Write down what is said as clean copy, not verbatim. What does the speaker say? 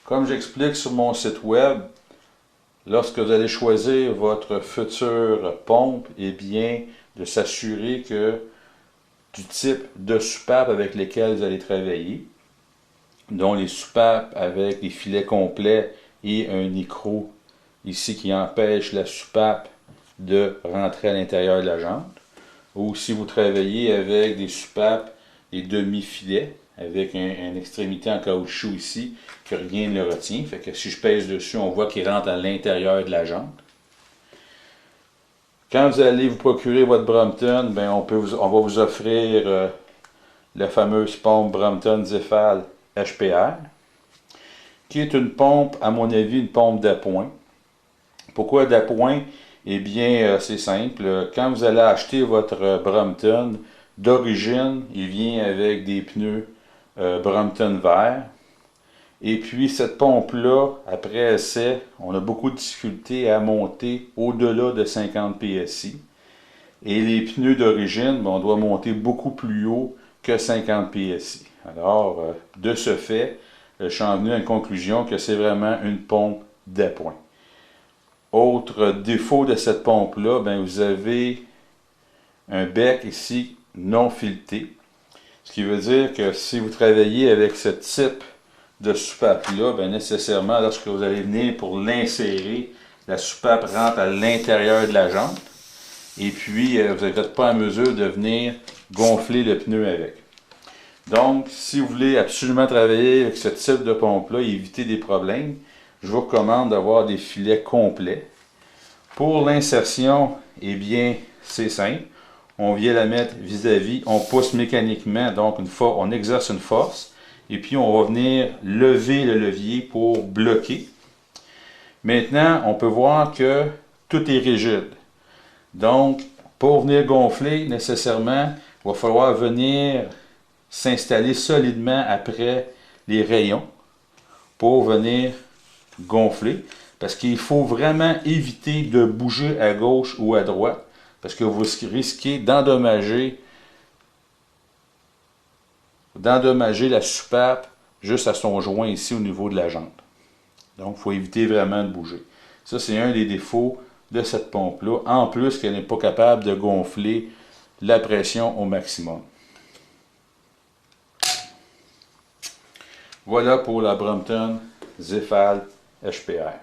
Comme j'explique sur mon site web, lorsque vous allez choisir votre future pompe, eh bien, de s'assurer que du type de soupape avec lesquels vous allez travailler, dont les soupapes avec les filets complets et un écrou ici qui empêche la soupape de rentrer à l'intérieur de la jante, ou si vous travaillez avec des soupapes et demi-filets, avec une extrémité en caoutchouc ici, que rien ne le retient. Fait que si je pèse dessus, on voit qu'il rentre à l'intérieur de la jante. Quand vous allez vous procurer votre Brompton, ben on va vous offrir la fameuse pompe Brompton Zefal HPR, qui est une pompe, à mon avis, une pompe d'appoint. Pourquoi d'appoint? Eh bien, c'est simple. Quand vous allez acheter votre Brompton, d'origine, il vient avec des pneus Brompton vert. Et puis, cette pompe-là, après essai, on a beaucoup de difficultés à monter au-delà de 50 PSI. Et les pneus d'origine, on doit monter beaucoup plus haut que 50 PSI. Alors, de ce fait, je suis venu à une conclusion que c'est vraiment une pompe d'appoint. Autre défaut de cette pompe-là, ben vous avez un bec ici non fileté. Ce qui veut dire que si vous travaillez avec ce type de soupape-là, ben nécessairement, lorsque vous allez venir pour l'insérer, la soupape rentre à l'intérieur de la jante. Et puis, vous n'êtes pas en mesure de venir gonfler le pneu avec. Donc, si vous voulez absolument travailler avec ce type de pompe-là et éviter des problèmes, je vous recommande d'avoir des filets complets. Pour l'insertion, eh bien, c'est simple. On vient la mettre vis-à-vis, on pousse mécaniquement, donc on exerce une force, et puis on va venir lever le levier pour bloquer. Maintenant, on peut voir que tout est rigide. Donc, pour venir gonfler, nécessairement, il va falloir venir s'installer solidement après les rayons pour venir gonfler. Parce qu'il faut vraiment éviter de bouger à gauche ou à droite. Parce que vous risquez d'endommager la soupape juste à son joint ici au niveau de la jante. Donc, il faut éviter vraiment de bouger. Ça, c'est un des défauts de cette pompe-là. En plus qu'elle n'est pas capable de gonfler la pression au maximum. Voilà pour la Brompton Zefal HPR.